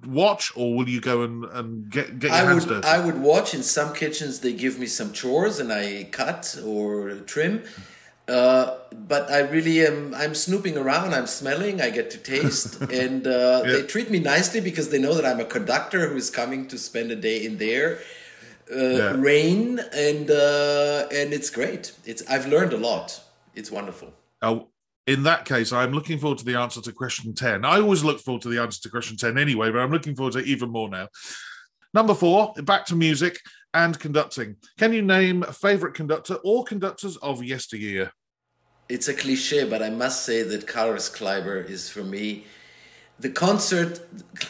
watch, or will you go and get your hands dirty? I would watch. In some kitchens, they give me some chores and I cut or trim. But I really I'm snooping around, I'm smelling, I get to taste, and they treat me nicely because they know that I'm a conductor who's coming to spend a day in their rain, and it's great. I've learned a lot. It's wonderful. In that case, I'm looking forward to the answer to question 10. I always look forward to the answer to question 10 anyway, but I'm looking forward to it even more now. Number 4, back to music and conducting. Can you name a favourite conductor or conductors of yesteryear? It's a cliche, but I must say that Carlos Kleiber is, for me, the concert.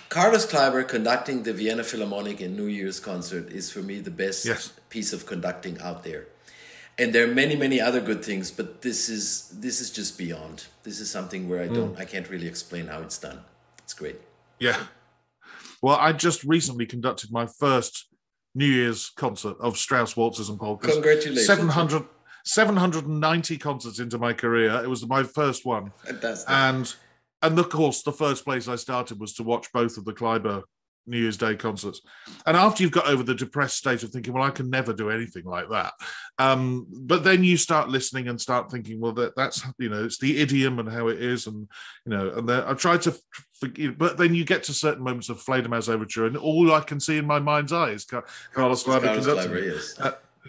Carlos Kleiber conducting the Vienna Philharmonic in New Year's concert is, for me, the best piece of conducting out there. And there are many, many other good things, but this is just beyond. This is something where I can't really explain how it's done. It's great. Yeah. Well, I just recently conducted my first New Year's concert of Strauss waltzes and polkas. Congratulations. 790 concerts into my career. It was my first one. Fantastic. And of course, the first place I started was to watch both of the Kleiber New Year's Day concerts. And after you've got over the depressed state of thinking, well, I can never do anything like that. But then you start listening and start thinking, well, that's, it's the idiom and how it is. And, and I try to forgive, but then you get to certain moments of Fledermaus Overture and all I can see in my mind's eye is Carlos Kleiber conducting. Yes.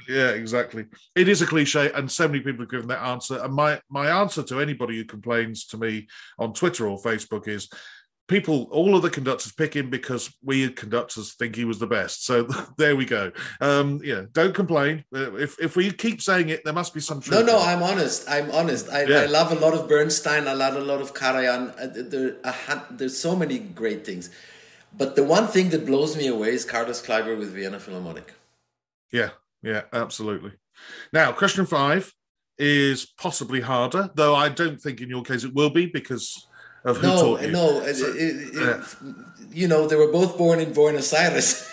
Yeah, exactly. It is a cliche, and so many people have given that answer. And my answer to anybody who complains to me on Twitter or Facebook is, all of the conductors pick him because we conductors think he was the best. So there we go. Don't complain. If we keep saying it, there must be some truth. No, I'm honest. I love a lot of Bernstein. I love a lot of Karajan. There's so many great things. But the one thing that blows me away is Carlos Kleiber with Vienna Philharmonic. Yeah, absolutely. Now, question 5 is possibly harder, though I don't think in your case it will be because of who taught you. No, they were both born in Buenos Aires.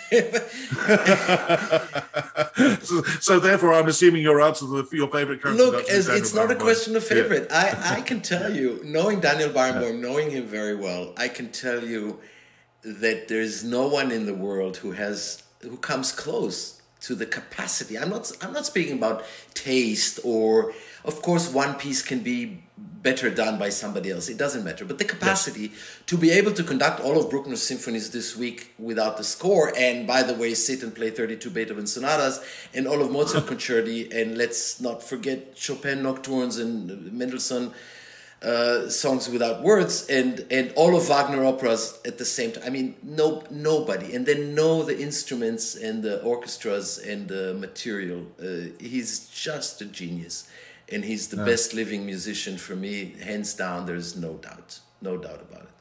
so therefore, I'm assuming your answer to your favourite conductor. Look, it's not a question of favourite. I can tell you, knowing Daniel Barenboim, knowing him very well, I can tell you that there's no one in the world who comes close to the capacity. I'm not speaking about taste, or of course one piece can be better done by somebody else. It doesn't matter. But the capacity to be able to conduct all of Bruckner's symphonies this week without the score, and by the way, sit and play 32 Beethoven sonatas and all of Mozart concerti, and let's not forget Chopin nocturnes and Mendelssohn songs without words, and all of Wagner operas at the same time. I mean, nobody. And then know the instruments and the orchestras and the material. He's just a genius. And he's the best living musician for me, hands down. There's no doubt about it.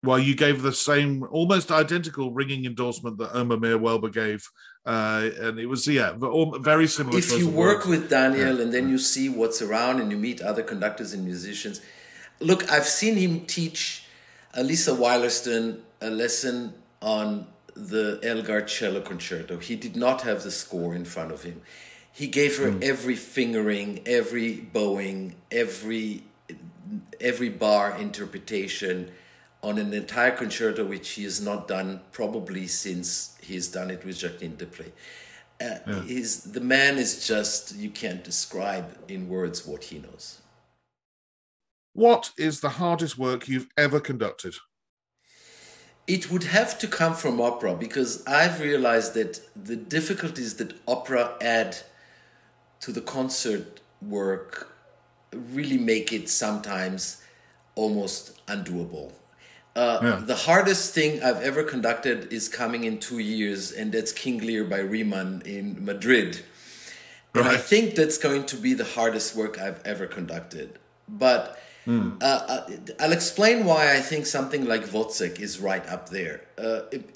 Well, you gave the same, almost identical ringing endorsement that Omer Meir-Welber gave, and it was very similar. If you work with Daniel and then you see what's around and you meet other conductors and musicians, look, I've seen him teach Lisa Weilerston a lesson on the Elgar cello concerto. He did not have the score in front of him. He gave her every fingering, every bowing, every bar interpretation on an entire concerto, which he has not done probably since he's done it with Jacqueline Desplat. The man is just, you can't describe in words what he knows. What is the hardest work you've ever conducted? It would have to come from opera, because I've realized that the difficulties that opera add to the concert work really make it sometimes almost undoable. The hardest thing I've ever conducted is coming in 2 years, and that's King Lear by Riemann in Madrid. And I think that's going to be the hardest work I've ever conducted. But I'll explain why I think something like Wozzeck is right up there.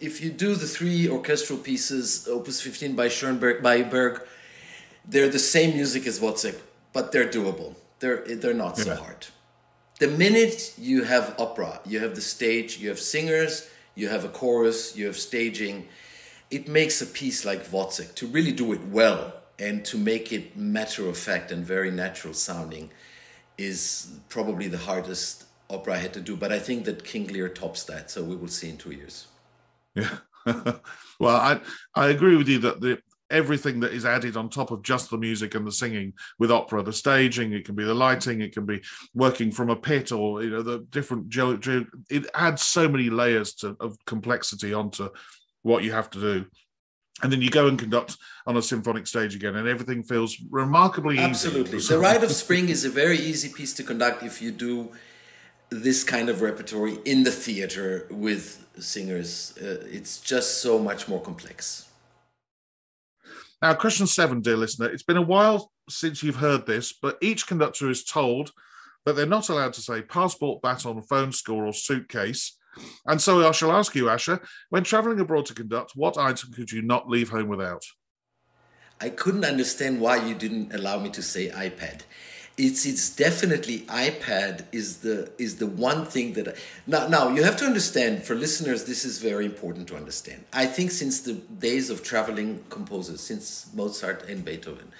If you do the 3 orchestral pieces, Opus 15 by Berg, they're the same music as Wozzeck, but they're doable. They're not so hard. The minute you have opera, you have the stage, you have singers, you have a chorus, you have staging, it makes a piece like Wozzeck, to really do it well and to make it matter of fact and very natural sounding, is probably the hardest opera I had to do. But I think that King Lear tops that, so we will see in 2 years. Yeah. Well, I agree with you that everything that is added on top of just the music and the singing with opera, the staging, it can be the lighting, it can be working from a pit, or the different, it adds so many layers of complexity onto what you have to do. And then you go and conduct on a symphonic stage again, and everything feels remarkably easy. Absolutely. The Rite of Spring is a very easy piece to conduct if you do this kind of repertory in the theater with singers. It's just so much more complex. Now, question 7, dear listener, it's been a while since you've heard this, but each conductor is told that they're not allowed to say passport, baton, phone score, or suitcase. And so I shall ask you, Asher, when travelling abroad to conduct, what item could you not leave home without? I couldn't understand why you didn't allow me to say iPad. It's definitely iPad is the one thing that now you have to understand, for listeners, this is very important to understand. I think since the days of traveling composers, since Mozart and Beethoven,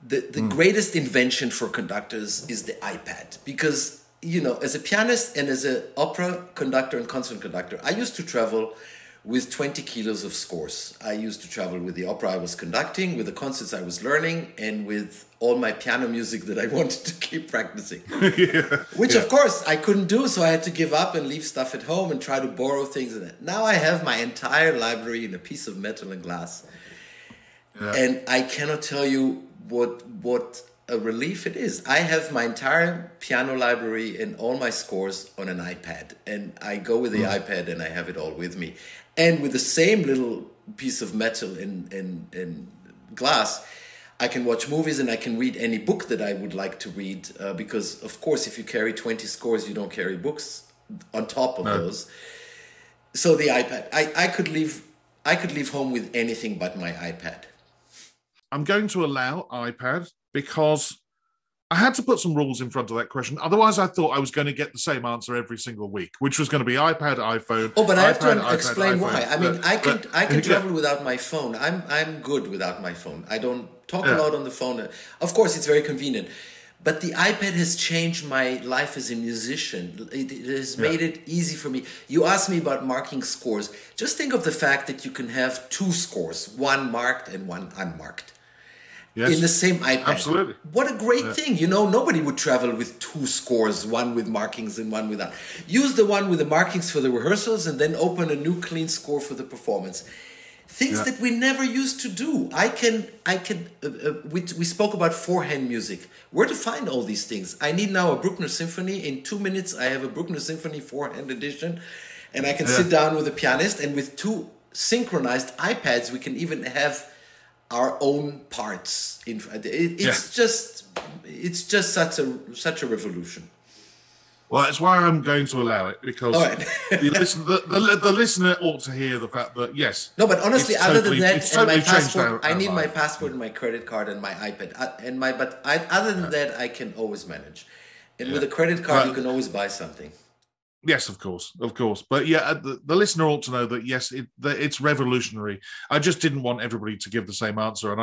the greatest invention for conductors is the iPad, because as a pianist and as an opera conductor and concert conductor, I used to travel with 20 kilos of scores. I used to travel with the opera I was conducting, with the concerts I was learning, and with all my piano music that I wanted to keep practicing. Which, of course, I couldn't do, so I had to give up and leave stuff at home and try to borrow things. Now I have my entire library in a piece of metal and glass. And I cannot tell you what a relief it is. I have my entire piano library and all my scores on an iPad. And I go with the iPad and I have it all with me. And with the same little piece of metal and glass, I can watch movies and I can read any book that I would like to read. Because, of course, if you carry 20 scores, you don't carry books on top of those. So the iPad, I could leave home with anything but my iPad. I'm going to allow iPad because I had to put some rules in front of that question. Otherwise, I thought I was going to get the same answer every single week, which was going to be iPad, iPhone. Oh, but iPad, I have to iPad, explain iPhone. why. I mean, I can travel without my phone. I'm good without my phone. I don't talk a lot on the phone. Of course, it's very convenient. But the iPad has changed my life as a musician. It has made it easy for me. You asked me about marking scores. Just think of the fact that you can have 2 scores, one marked and one unmarked. Yes. In the same iPad. Absolutely. What a great thing. You know, nobody would travel with 2 scores, one with markings and one without. Use the one with the markings for the rehearsals and then open a new clean score for the performance. Things that we never used to do. We spoke about forehand music. Where to find all these things? I need now a Bruckner Symphony. In 2 minutes, I have a Bruckner Symphony forehand edition. And I can sit down with a pianist. And with 2 synchronized iPads, we can even have our own parts. It's just such a revolution. Well, that's why I'm going to allow it, because the listener ought to hear the fact that, yes. No, but honestly, other than that, and my passport, I need my passport and my credit card and my iPad. Other than that, I can always manage. And with a credit card, you can always buy something. Yes, of course. But yeah, the listener ought to know that, yes, it's revolutionary. I just didn't want everybody to give the same answer. And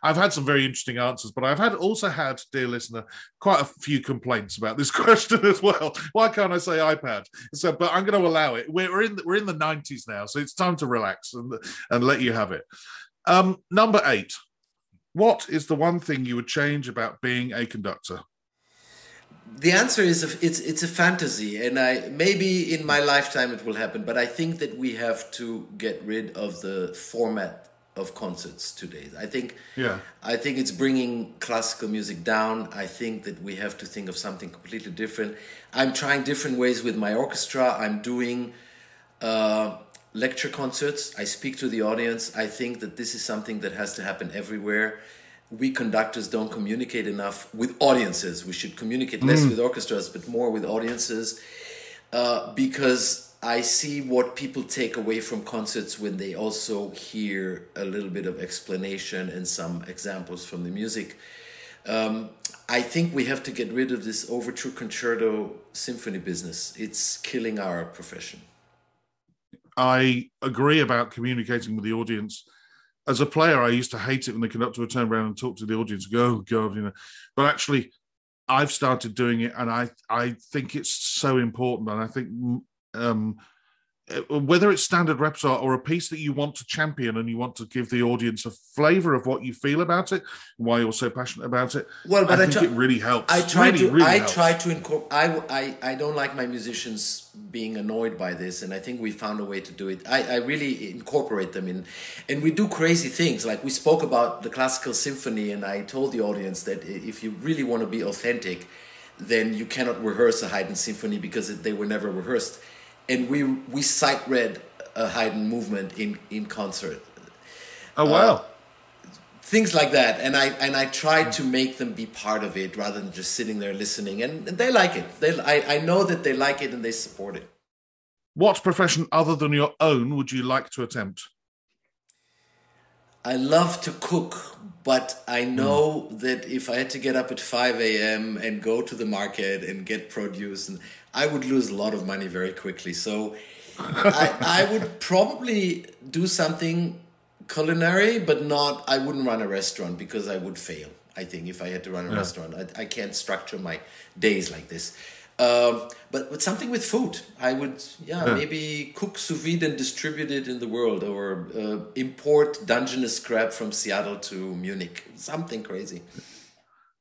I've had some very interesting answers, but I've also had, dear listener, quite a few complaints about this question as well. Why can't I say iPad? So, but I'm going to allow it. We're in the 90s now, so it's time to relax and let you have it. Number 8. What is the one thing you would change about being a conductor? The answer is it's a fantasy, and maybe in my lifetime it will happen, but I think that we have to get rid of the format of concerts today. I think it's bringing classical music down. I think that we have to think of something completely different. I'm trying different ways with my orchestra. I'm doing lecture concerts. I speak to the audience. I think that this is something that has to happen everywhere. We conductors don't communicate enough with audiences. We should communicate less with orchestras, but more with audiences, because I see what people take away from concerts when they also hear a little bit of explanation and some examples from the music. I think we have to get rid of this overture concerto symphony business. It's killing our profession. I agree about communicating with the audience. As a player, I used to hate it when the conductor would turn around and talk to the audience and go, oh, God, you know. But actually, I've started doing it, and I think it's so important. And I think whether it's standard repertoire or a piece that you want to champion and you want to give the audience a flavour of what you feel about it, why you're so passionate about it, but I think it really helps. I don't like my musicians being annoyed by this, and I think we found a way to do it. I really incorporate them in, and we do crazy things. Like we spoke about the classical symphony, and I told the audience that if you really want to be authentic, then you cannot rehearse a Haydn symphony because they were never rehearsed. And we sight read a Haydn movement in concert. Oh wow! Things like that, and I try to make them be part of it rather than just sitting there listening. And they like it. I know that they like it and they support it. What profession other than your own would you like to attempt? I love to cook, but I know that if I had to get up at 5 a.m. and go to the market and get produce, and I would lose a lot of money very quickly. So I would probably do something culinary, but I wouldn't run a restaurant because I would fail. I think if I had to run a restaurant, I can't structure my days like this. But something with food, I would maybe cook sous vide and distribute it in the world, or import Dungeness crab from Seattle to Munich, something crazy.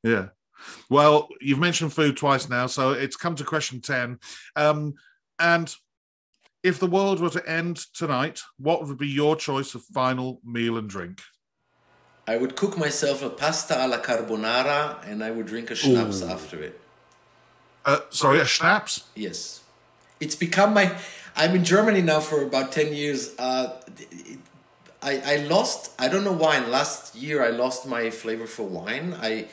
Yeah. Well, you've mentioned food twice now, so it's come to question 10. And if the world were to end tonight, what would be your choice of final meal and drink? I would cook myself a pasta alla carbonara, and I would drink a schnapps after it. Sorry, a schnapps? Yes. It's become I'm in Germany now for about 10 years. I lost, I don't know why, last year I lost my flavor for wine. I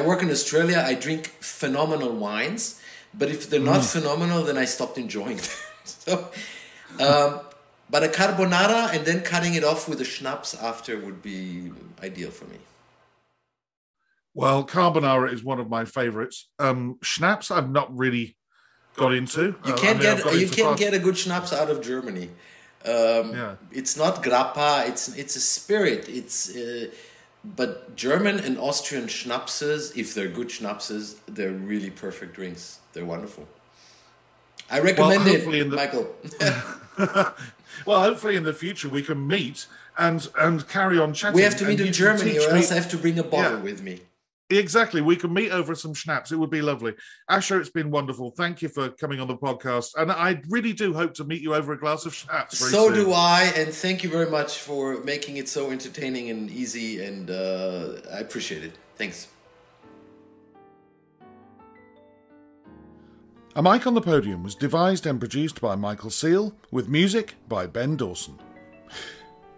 work in Australia, I drink phenomenal wines, but if they're not phenomenal, then I stopped enjoying them. So, but a carbonara and then cutting it off with a schnapps after would be ideal for me. Well, carbonara is one of my favourites. Schnapps, I've not really got into. You can't get a good schnapps out of Germany. It's not grappa. It's a spirit. But German and Austrian schnapses, if they're good schnapses, they're really perfect drinks. They're wonderful. I recommend it, Michael. Well, hopefully in the future we can meet and carry on chatting. We have to meet in Germany, or else I have to bring a bottle with me. Exactly. We can meet over some schnapps. It would be lovely. Asher, it's been wonderful. Thank you for coming on the podcast. And I really do hope to meet you over a glass of schnapps very soon. So do I. And thank you very much for making it so entertaining and easy. And I appreciate it. Thanks. A Mic on the Podium was devised and produced by Michael Seal, with music by Ben Dawson.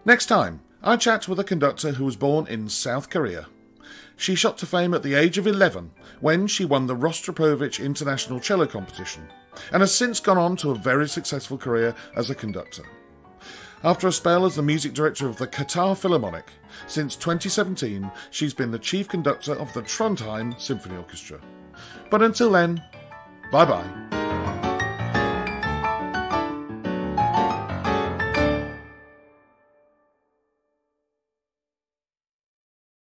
Next time, I chat with a conductor who was born in South Korea. She shot to fame at the age of 11 when she won the Rostropovich International Cello Competition and has since gone on to a very successful career as a conductor. After a spell as the music director of the Qatar Philharmonic, since 2017 she's been the chief conductor of the Trondheim Symphony Orchestra. But until then, bye-bye.